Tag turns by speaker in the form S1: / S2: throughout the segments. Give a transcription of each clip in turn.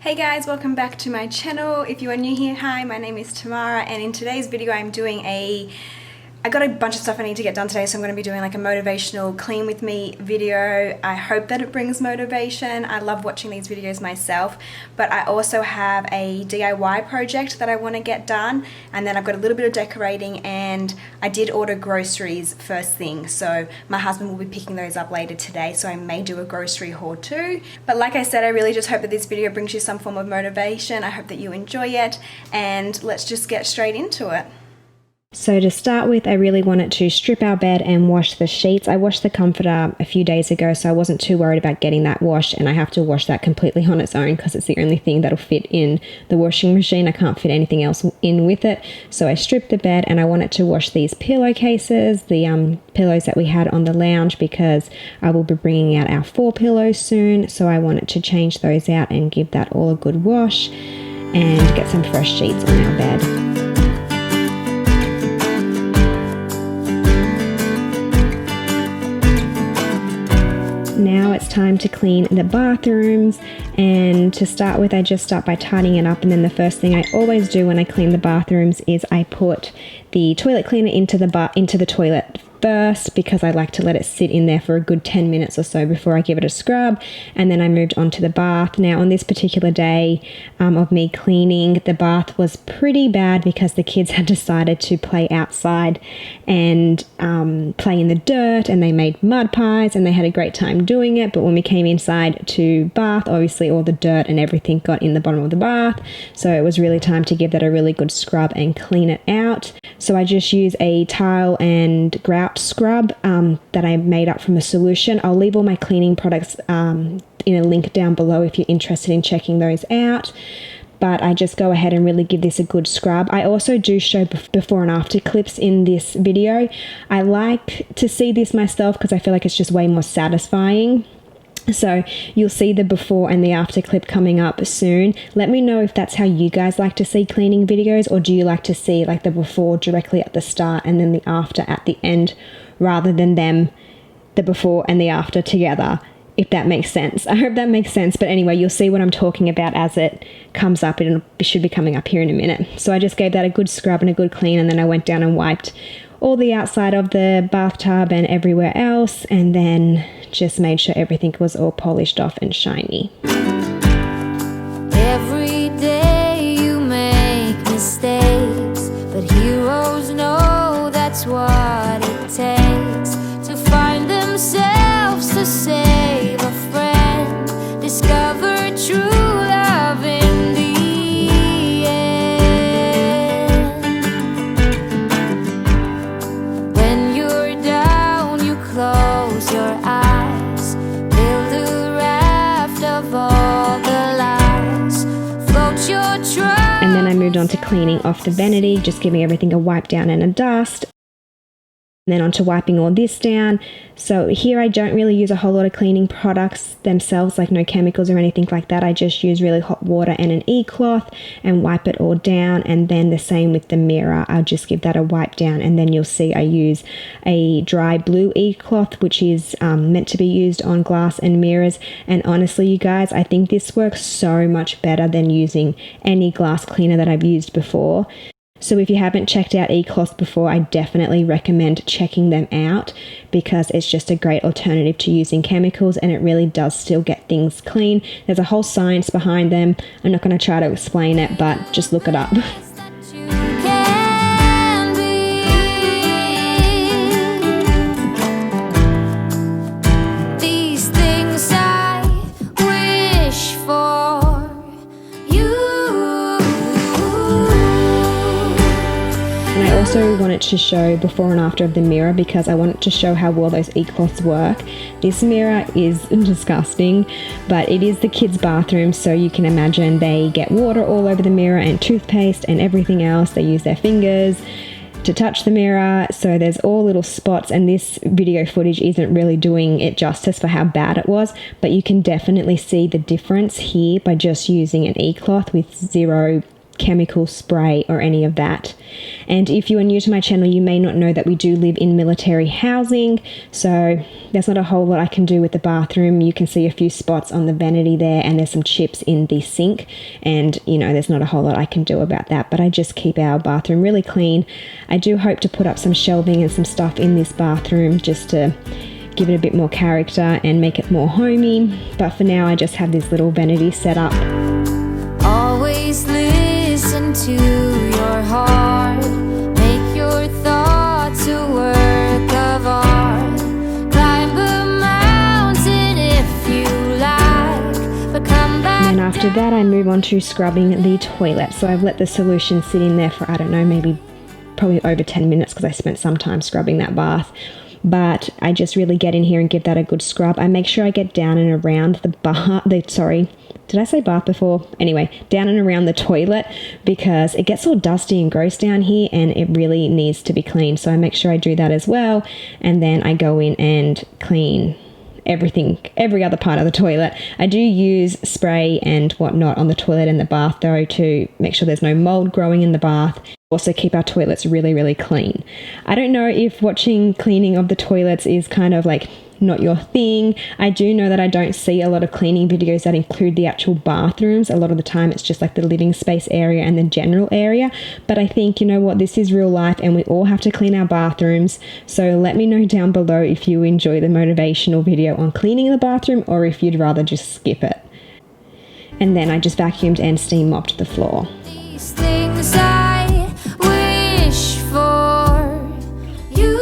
S1: Hey guys, welcome back to my channel. If you are new here, hi, my name is Tamara, and in today's video I'm doing I got a bunch of stuff I need to get done today, so I'm going to be doing like a motivational clean with me video. I hope that it brings motivation. I love watching these videos myself, but I also have a DIY project that I want to get done, and then I've got a little bit of decorating, and I did order groceries first thing, so my husband will be picking those up later today, so I may do a grocery haul too. But like I said, I really just hope that this video brings you some form of motivation. I hope that you enjoy it, and let's just get straight into it.
S2: So to start with, I really wanted to strip our bed and wash the sheets. I washed the comforter a few days ago, so I wasn't too worried about getting that washed, and I have to wash that completely on its own because it's the only thing that'll fit in the washing machine. I can't fit anything else in with it. So I stripped the bed, and I wanted to wash these pillowcases, the pillows that we had on the lounge, because I will be bringing out our 4 pillows soon. So I wanted to change those out and give that all a good wash and get some fresh sheets on our bed. Now it's time to clean the bathrooms, and to start with I just start by tidying it up, and then the first thing I always do when I clean the bathrooms is I put the toilet cleaner into the toilet first, because I like to let it sit in there for a good 10 minutes or so before I give it a scrub, and then I moved on to the bath. Now on this particular day of me cleaning, the bath was pretty bad because the kids had decided to play outside and play in the dirt, and they made mud pies and they had a great time doing it. But when we came inside to bath, obviously all the dirt and everything got in the bottom of the bath, so it was really time to give that a really good scrub and clean it out. So I just use a tile and grout scrub that I made up from a solution. I'll leave all my cleaning products in a link down below if you're interested in checking those out. But I just go ahead and really give this a good scrub. I also do show before and after clips in this video. I like to see this myself because I feel like it's just way more satisfying. So you'll see the before and the after clip coming up soon. Let me know if that's how you guys like to see cleaning videos, or do you like to see like the before directly at the start and then the after at the end, rather than the before and the after together, if that makes sense. I hope that makes sense. But anyway, you'll see what I'm talking about as it comes up. It should be coming up here in a minute. So I just gave that a good scrub and a good clean, and then I went down and wiped all the outside of the bathtub and everywhere else, and then just made sure everything was all polished off and shiny.
S3: Every day you make mistakes, but heroes know that's what it takes to find themselves, to save a friend, discover true love in the end. When you're down, you close your eyes, build a raft of all the lies, float your trials.
S2: And then I moved on to cleaning off the vanity, just giving everything a wipe down and a dust. And then onto wiping all this down. So here I don't really use a whole lot of cleaning products themselves, like no chemicals or anything like that. I just use really hot water and an e-cloth and wipe it all down. And then the same with the mirror. I'll just give that a wipe down, and then you'll see I use a dry blue e-cloth, which is meant to be used on glass and mirrors. And honestly, you guys, I think this works so much better than using any glass cleaner that I've used before. So if you haven't checked out e-cloth before, I definitely recommend checking them out, because it's just a great alternative to using chemicals, and it really does still get things clean. There's a whole science behind them. I'm not going to try to explain it, but just look it up. I also wanted to show before and after of the mirror, because I wanted to show how well those e-cloths work. This mirror is disgusting, but it is the kids' bathroom, so you can imagine they get water all over the mirror and toothpaste and everything else. They use their fingers to touch the mirror, so there's all little spots, and this video footage isn't really doing it justice for how bad it was, but you can definitely see the difference here by just using an e-cloth with zero chemical spray or any of that. And if you are new to my channel, you may not know that we do live in military housing, so there's not a whole lot I can do with the bathroom. You can see a few spots on the vanity there, and there's some chips in the sink, and you know, there's not a whole lot I can do about that, but I just keep our bathroom really clean. I do hope to put up some shelving and some stuff in this bathroom just to give it a bit more character and make it more homey, but for now I just have this little vanity set up.
S3: Always listen to your heart. Make your thoughts a work of art. Climb a mountain if you like, but come back.
S2: And after that I move on to scrubbing the toilet. So I've let the solution sit in there for, I don't know, probably over 10 minutes because I spent some time scrubbing that bath. But I just really get in here and give that a good scrub. I make sure I get down and around the bath, did I say bath before? Anyway, down and around the toilet, because it gets all dusty and gross down here and it really needs to be cleaned. So I make sure I do that as well. And then I go in and clean everything, every other part of the toilet. I do use spray and whatnot on the toilet and the bath though, to make sure there's no mold growing in the bath. Also keep our toilets really, really clean. I don't know if watching cleaning of the toilets is kind of like not your thing. I do know that I don't see a lot of cleaning videos that include the actual bathrooms. A lot of the time it's just like the living space area and the general area. But I think, you know what, this is real life and we all have to clean our bathrooms. So let me know down below if you enjoy the motivational video on cleaning the bathroom or if you'd rather just skip it. And then I just vacuumed and steam mopped the floor.
S3: These things I wish for you.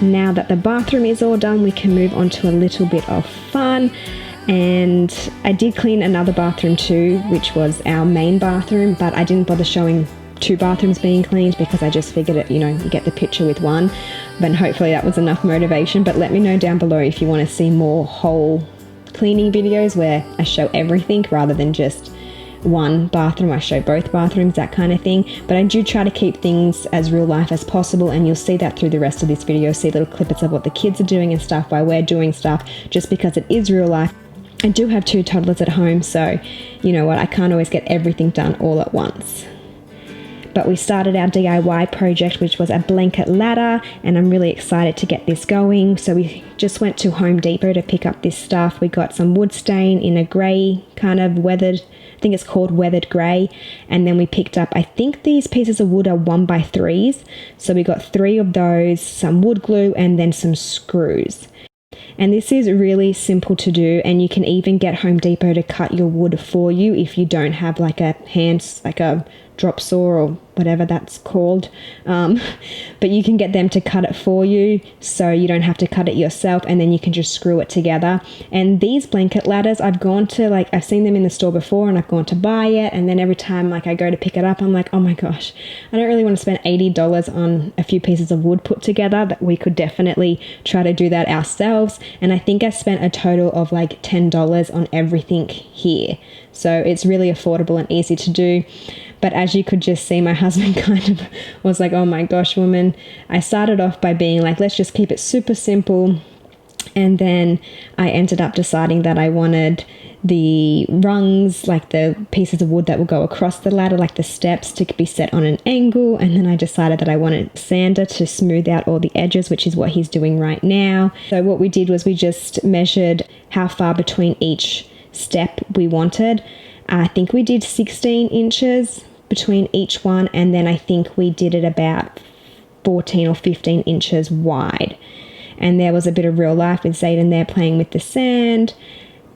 S2: Now that the bathroom is all done, we can move on to a little bit of fun. And I did clean another bathroom too, which was our main bathroom, but I didn't bother showing 2 bathrooms being cleaned because I just figured it, you know, you get the picture with one. But hopefully that was enough motivation. But let me know down below if you want to see more whole cleaning videos where I show everything rather than just one bathroom. I show both bathrooms, that kind of thing. But I do try to keep things as real life as possible, and you'll see that through the rest of this video. See little clips of what the kids are doing and stuff while we're doing stuff, just because it is real life. I do have 2 toddlers at home, so you know what, I can't always get everything done all at once. But we started our DIY project, which was a blanket ladder, and I'm really excited to get this going. So we just went to Home Depot to pick up this stuff. We got some wood stain in a grey kind of weathered, I think it's called weathered grey, and then we picked up, I think these pieces of wood are 1x3s, so we got 3 of those, some wood glue, and then some screws. And this is really simple to do, and you can even get Home Depot to cut your wood for you if you don't have like a drop saw or whatever that's called, but you can get them to cut it for you so you don't have to cut it yourself, and then you can just screw it together. And these blanket ladders, I've seen them in the store before and I've gone to buy it, and then every time I go to pick it up, I'm like, oh my gosh, I don't really want to spend $80 on a few pieces of wood put together. That we could definitely try to do that ourselves. And I think I spent a total of like $10 on everything here, so it's really affordable and easy to do. But as you could just see, my husband kind of was like, oh my gosh, woman. I started off by being like, let's just keep it super simple. And then I ended up deciding that I wanted the rungs, like the pieces of wood that will go across the ladder, like the steps, to be set on an angle. And then I decided that I wanted sander to smooth out all the edges, which is what he's doing right now. So what we did was we just measured how far between each step we wanted. I think we did 16 inches between each one, and then I think we did it about 14 or 15 inches wide. And there was a bit of real life with Zayden there playing with the sand,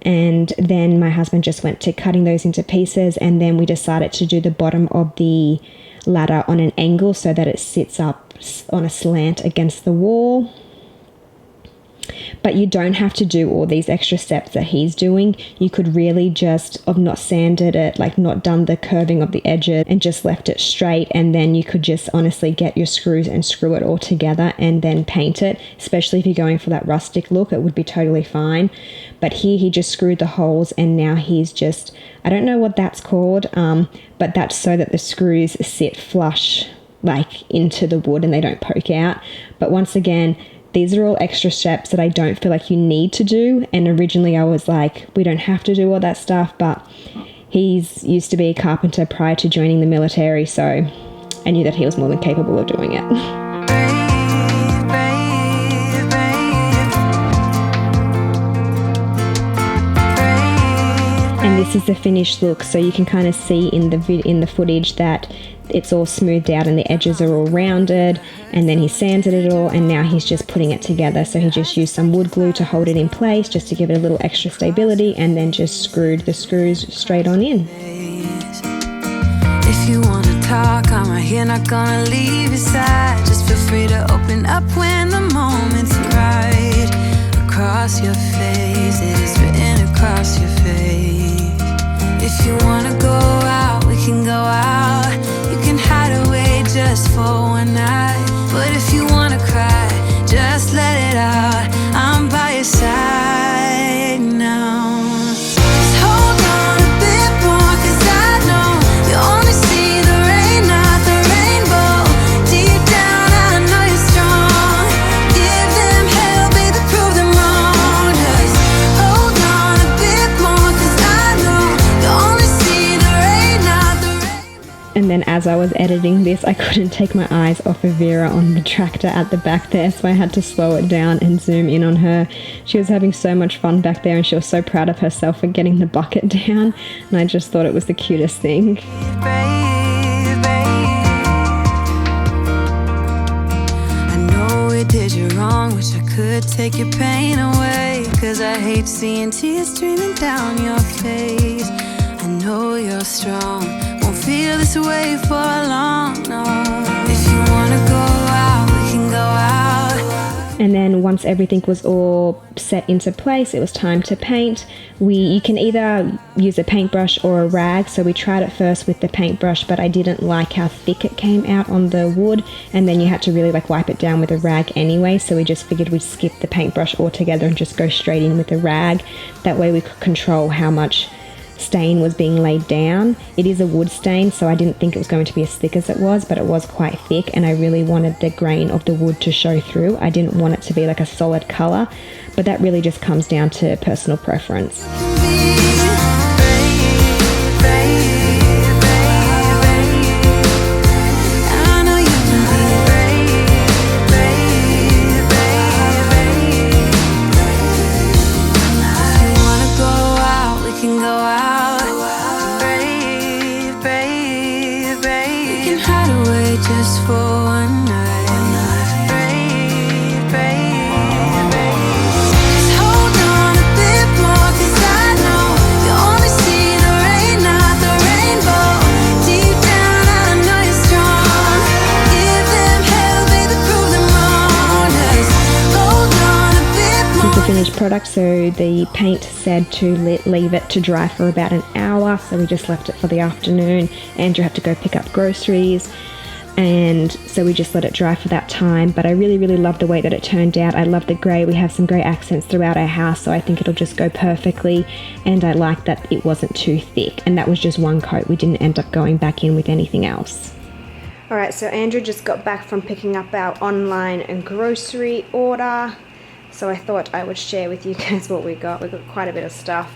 S2: and then my husband just went to cutting those into pieces, and then we decided to do the bottom of the ladder on an angle so that it sits up on a slant against the wall. But you don't have to do all these extra steps that he's doing. You could really just have not sanded it, like not done the curving of the edges and just left it straight, and then you could just honestly get your screws and screw it all together and then paint it. Especially if you're going for that rustic look, it would be totally fine. But here he just screwed the holes, and now he's just, I don't know what that's called, but that's so that the screws sit flush like into the wood and they don't poke out. But once again, these are all extra steps that I don't feel like you need to do. And originally I was like, we don't have to do all that stuff, but he's used to be a carpenter prior to joining the military, so I knew that he was more than capable of doing it. And this is the finished look, so you can kind of see in the footage that it's all smoothed out and the edges are all rounded, and then he sanded it all, and now he's just putting it together. So he just used some wood glue to hold it in place just to give it a little extra stability, and then just screwed the screws straight on in.
S3: If you want to talk, I'm right here, not gonna leave your side. Just feel free to open up when the moment's right. Across your face, it is written across your face. If you wanna go out, we can go out. You can hide away just for one night. But if you wanna cry, just let it out. I'm by your side now. Just hold on a bit more, 'cause I know you only see the rain, not the rainbow. Deep down, I know you're strong. Give them hell, baby, prove them wrong. Just hold on a bit more, 'cause I know you only see the rain, not the rainbow.
S2: And then as I was editing this, I couldn't take my eyes off of Vera on the tractor at the back there, so I had to slow it down and zoom in on her. She was having so much fun back there, and she was so proud of herself for getting the bucket down, and I just thought it was the cutest thing.
S3: I know we did you wrong, wish I could take your pain away, 'cause I hate seeing tears streaming down your face. I know you're strong, won't feel this way for long, no. If you wanna go out, we can go out.
S2: And then once everything was all set into place, it was time to paint. You can either use a paintbrush or a rag, so we tried it first with the paintbrush, but I didn't like how thick it came out on the wood, and then you had to really like wipe it down with a rag anyway, so we just figured we'd skip the paintbrush altogether and just go straight in with the rag. That way we could control how much stain was being laid down. It is a wood stain, so I didn't think it was going to be as thick as it was, but it was quite thick, and I really wanted the grain of the wood to show through. I didn't want it to be like a solid color, but that really just comes down to personal preference.
S3: Just for one night. Brave, brave, brave. Just hold on a bit more, 'cause I know you only see the rain, not the rainbow. Deep down, I know you're strong. Give them hell, baby, prove them wrong. Just hold on a bit more.
S2: This is the finished product, so the paint said to leave it to dry for about an hour, so we just left it for the afternoon. Andrew had to go pick up groceries, and so we just let it dry for that time. But I really love the way that it turned out. I love the grey. We have some grey accents throughout our house, so I think it'll just go perfectly, and I like that it wasn't too thick, and that was just one coat. We didn't end up going back in with anything else.
S1: Alright, so Andrew just got back from picking up our online and grocery order, so I thought I would share with you guys what we got. We got quite a bit of stuff.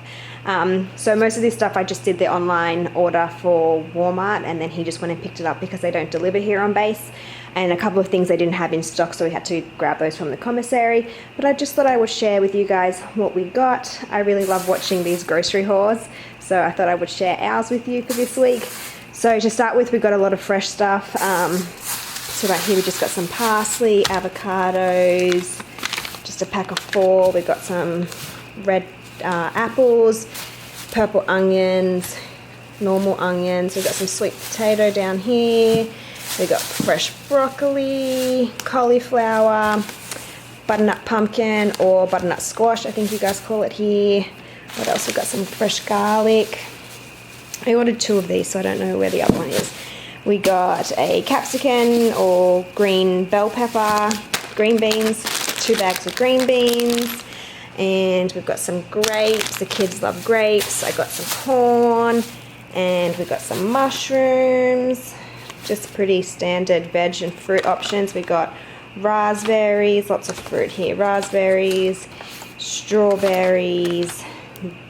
S1: So most of this stuff I just did the online order for Walmart, and then he just went and picked it up because they don't deliver here on base, and a couple of things they didn't have in stock, so we had to grab those from the commissary. But I just thought I would share with you guys what we got. I really love watching these grocery hauls, so I thought I would share ours with you for this week. So to start with, we got a lot of fresh stuff. So right here we just got some parsley, avocados, just a pack of 4. We've got some red apples, purple onions, normal onions. We've got some sweet potato down here. We've got fresh broccoli, cauliflower, butternut pumpkin or butternut squash, I think you guys call it here. What else? We've got some fresh garlic. I ordered 2 of these, so I don't know where the other one is. We got a capsicum or green bell pepper, green beans, 2 bags of green beans, and we've got some grapes. The kids love grapes. I got some corn, and we've got some mushrooms. Just pretty standard veg and fruit options. We got raspberries, lots of fruit here. Raspberries, strawberries,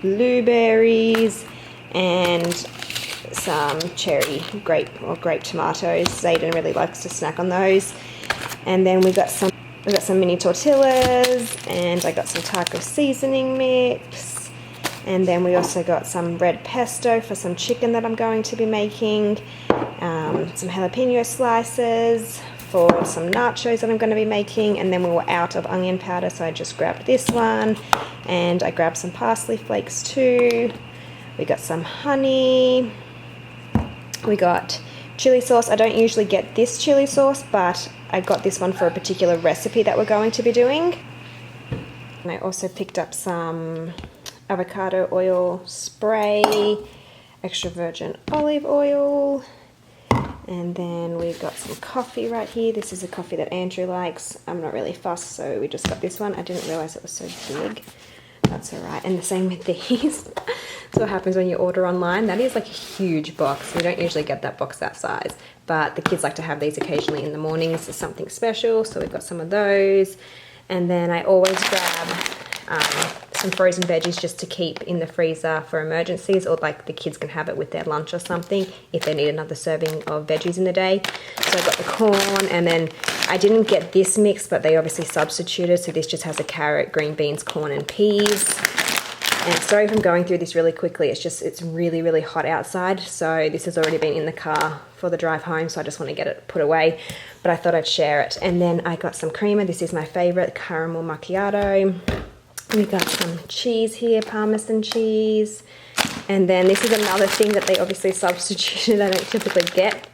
S1: blueberries, and some cherry grape tomatoes. Zayden really likes to snack on those. And then we got some mini tortillas, and I got some taco seasoning mix. And then we also got some red pesto for some chicken that I'm going to be making. Some jalapeno slices for some nachos that I'm going to be making. And then we were out of onion powder, so I just grabbed this one. And I grabbed some parsley flakes too. We got some honey. We got chili sauce. I don't usually get this chili sauce, but I got this one for a particular recipe that we're going to be doing. And I also picked up some avocado oil spray, extra virgin olive oil, and then we've got some coffee right here. This is a coffee that Andrew likes. I'm not really fussed, so we just got this one. I didn't realize it was so big. That's alright. And the same with these. That's what happens when you order online. That is like a huge box. We don't usually get that box that size, but the kids like to have these occasionally in the mornings as something special, so we've got some of those. And then I always grab some frozen veggies just to keep in the freezer for emergencies, or like the kids can have it with their lunch or something if they need another serving of veggies in the day. So I got the corn, and then I didn't get this mix, but they obviously substituted, so this just has a carrot, green beans, corn and peas. And sorry if I'm going through this really quickly, it's really, really hot outside, so this has already been in the car for the drive home, so I just want to get it put away, but I thought I'd share it. And then I got some creamer. This is my favorite, caramel macchiato. We got some cheese here, Parmesan cheese. And then this is another thing that they obviously substituted. I don't typically get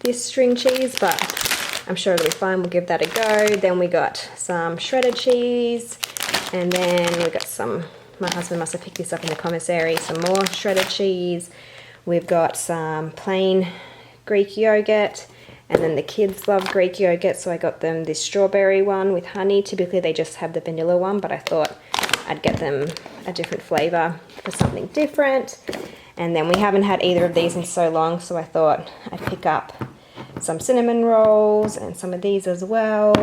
S1: this string cheese, but I'm sure it'll be fine. We'll give that a go. Then we got some shredded cheese, and then we got some, my husband must have picked this up in the commissary, some more shredded cheese. We've got some plain Greek yogurt, and then the kids love Greek yogurt, so I got them this strawberry one with honey. Typically they just have the vanilla one, but I thought I'd get them a different flavor for something different. And then we haven't had either of these in so long, so I thought I'd pick up some cinnamon rolls and some of these as well.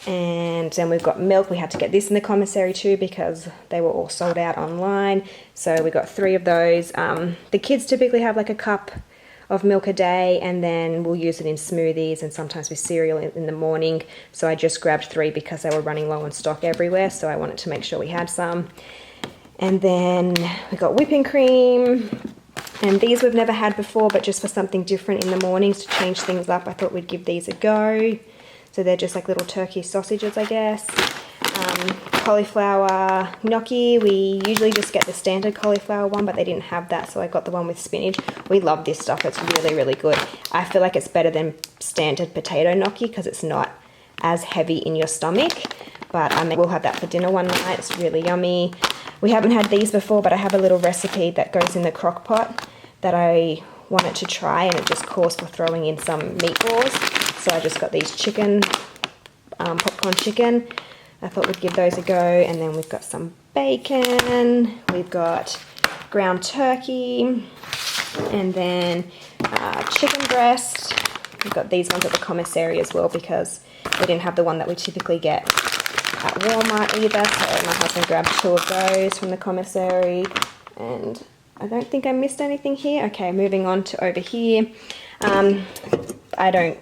S1: And then we've got milk. We had to get this in the commissary too because they were all sold out online, so we got 3 of those. The kids typically have like a cup of milk a day, and then we'll use it in smoothies and sometimes with cereal in the morning. So I just grabbed 3 because they were running low on stock everywhere, so I wanted to make sure we had some. And then we got whipping cream, and these we've never had before, but just for something different in the mornings to change things up, I thought we'd give these a go. So they're just like little turkey sausages, I guess. Cauliflower gnocchi. We usually just get the standard cauliflower one, but they didn't have that, so I got the one with spinach. We love this stuff. It's really, really good. I feel like it's better than standard potato gnocchi because it's not as heavy in your stomach, but we'll have that for dinner one night. It's really yummy. We haven't had these before, but I have a little recipe that goes in the crock pot that I wanted to try, and it just calls for throwing in some meatballs. So I just got these chicken, popcorn chicken. I thought we'd give those a go. And then we've got some bacon, we've got ground turkey, and then chicken breast. We've got these ones at the commissary as well because we didn't have the one that we typically get at Walmart either, so my husband grabbed 2 of those from the commissary. And I don't think I missed anything here. Okay, moving on to over here. I don't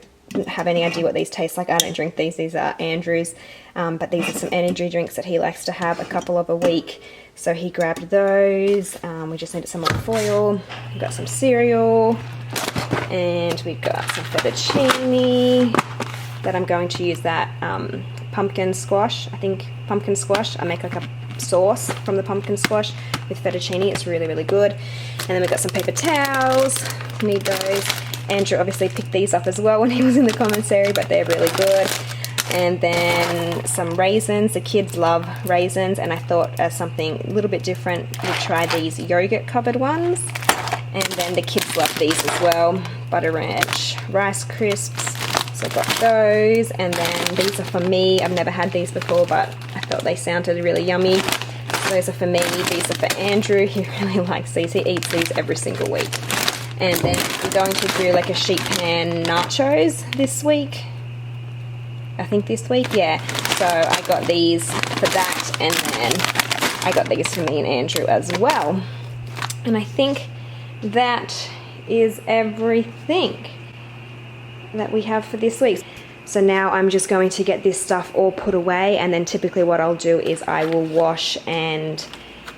S1: have any idea what these taste like. I don't drink these. These are Andrew's, but these are some energy drinks that he likes to have a couple of a week, so he grabbed those. We just needed some more foil. We've got some cereal, and we've got some fettuccine that I'm going to use that pumpkin squash. I think pumpkin squash. I make like a sauce from the pumpkin squash with fettuccine. It's really, really good. And then we've got some paper towels. Need those. Andrew obviously picked these up as well when he was in the commissary, but they're really good.
S2: and then some raisins. The kids love raisins, and I thought as something a little bit different, we'd try these yogurt covered ones. And then the kids love these as well, Butter Ranch Rice Crisps. So I got those, and then these are for me. I've never had these before, but I thought they sounded really yummy. So those are for me. These are for Andrew. He really likes these. He eats these every single week. And then I'm going to do like a sheet pan nachos this week. I think this week, yeah. So I got these for that, and then I got these for me and Andrew as well. And I think that is everything that we have for this week. So now I'm just going to get this stuff all put away, and then typically what I'll do is I will wash and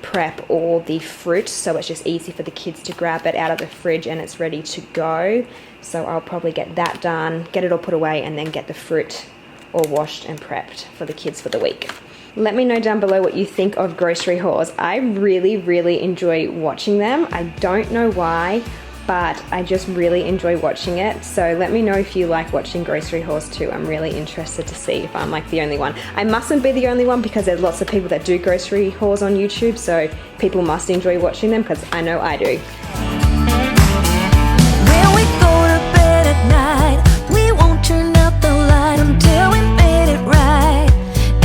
S2: prep all the fruit, so it's just easy for the kids to grab it out of the fridge and it's ready to go. So I'll probably get that done, get it all put away, and then get the fruit all washed and prepped for the kids for the week. Let me know down below what you think of grocery hauls. I really enjoy watching them. I don't know why, but I just really enjoy watching it. So let me know if you like watching grocery hauls too. I'm really interested to see if I'm like the only one. I mustn't be the only one, because there's lots of people that do grocery hauls on YouTube, so people must enjoy watching them, because I know I do.
S3: When we go to bed at night, we won't turn out the light until we made it right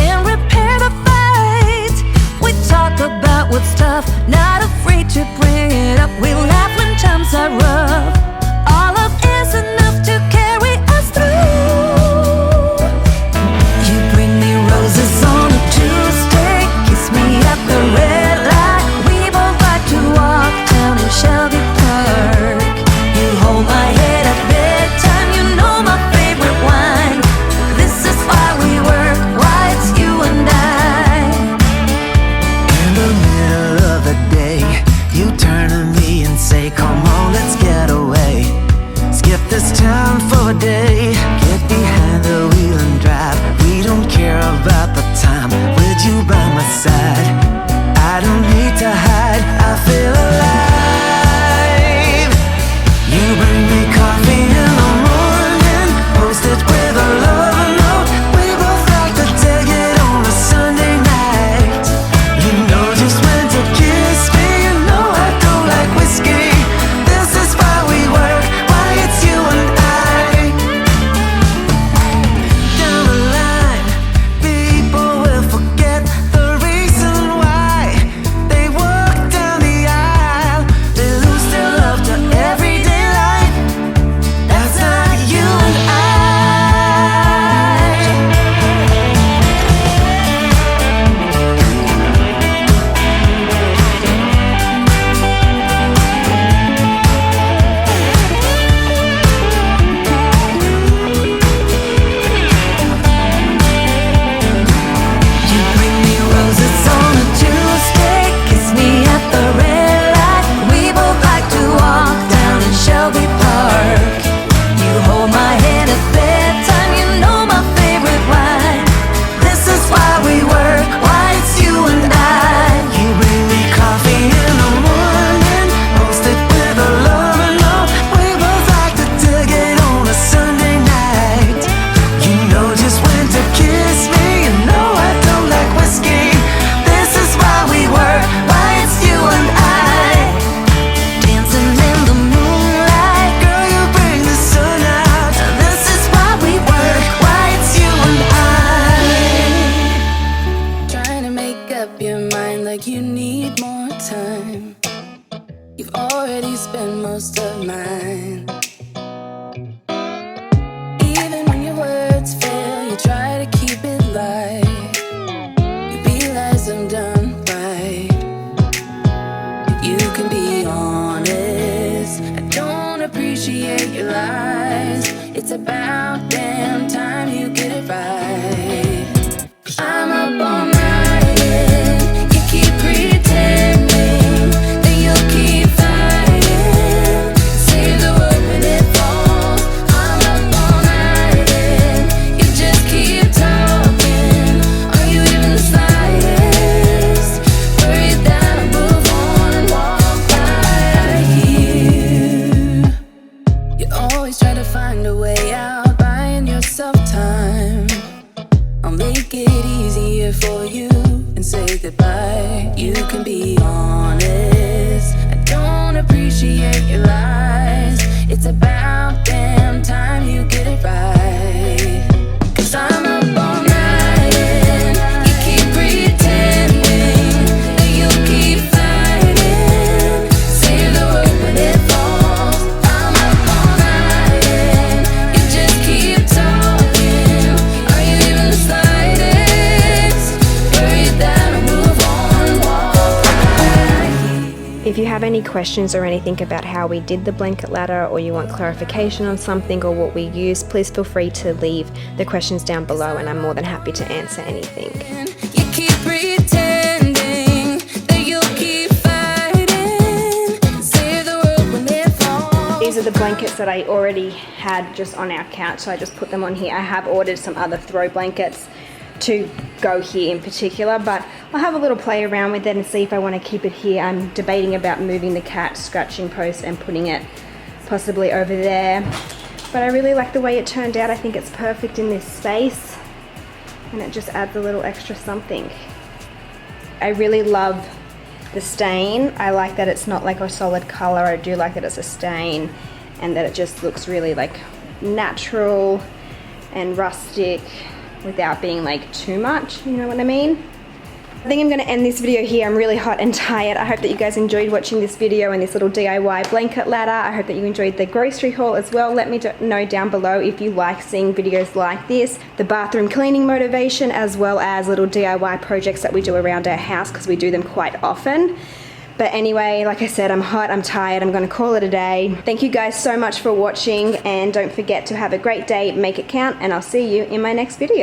S3: and repair the fight. We talk about what's tough, not afraid to bring it up. We laugh when times are rough. All of is enough to carry us through. You bring me roses on a Tuesday, kiss me at the red light. We both like to walk down in Shelby Park. You hold my head at bedtime, you know my favorite wine. This is why we work, why it's you and I.
S4: In the middle of the day, you turn to me and say, come on, let's get away. Skip this town for a day. Get behind the wheel and drive. We don't care about the time with you by my side. I don't need to hide, I feel alive. You bring me coffee in the morning, post it with a love note. We both like to take it on a Sunday night. You know just when to kiss me, you know I don't like whiskey. This is why we work, why it's you and I. Down the line, people will forget the reason why they walk down the aisle. They lose their love to everyday life. That's not you and I. You bring me roses on a Tuesday, kiss me at the red light. We both like to walk down in Shelby Park. You hold my hand at bedtime, you know my favorite wine. This is why we work, why it's you and I. You bring me coffee in the morning, post it with a love note. We both like to dig it on a Sunday night. You know just when to kiss me, you know I don't like whiskey. This is why we work, why it's you and I. Dancing in the moonlight, girl, you bring the sun out. This is why we work, why it's you and I.
S5: Trying to make up your mind like you need more time. You've already spent most of mine. Even when your words fail, you try to keep it light. You realize I'm done right. You can be honest, I don't appreciate your lies. It's about damn time you get it right. 'Cause I'm up all night, you keep pretending that you'll keep fighting. Say the word when you can be honest. I don't appreciate your lies. It's about damn time you get it right. 'Cause I'm up all night and you keep pretending that you'll keep fighting. Save the world when it falls. I'm up all night and you just keep talking. Are you even the slightest worried that I'll move on, walk right?
S2: If you have any questions or anything about how we did the blanket ladder, or you want clarification on something or what we use, please feel free to leave the questions down below and I'm more than happy to answer anything.
S5: You keep pretending that you'll keep fighting. Save the world when it falls.
S2: These are the blankets that I already had just on our couch, so I just put them on here. I have ordered some other throw blankets to go here in particular, but I'll have a little play around with it and see if I want to keep it here. I'm debating about moving the cat scratching post and putting it possibly over there, but I really like the way it turned out. I think it's perfect in this space and it just adds a little extra something. I really love the stain. I like that it's not like a solid color. I do like that it's a stain and that it just looks really like natural and rustic without being like too much, you know what I mean? I think I'm gonna end this video here. I'm really hot and tired. I hope that you guys enjoyed watching this video and this little DIY blanket ladder. I hope that you enjoyed the grocery haul as well. Let me know down below if you like seeing videos like this, the bathroom cleaning motivation, as well as little DIY projects that we do around our house, because we do them quite often. But anyway, like I said, I'm hot, I'm tired, I'm gonna call it a day. Thank you guys so much for watching, and don't forget to have a great day, make it count, and I'll see you in my next video.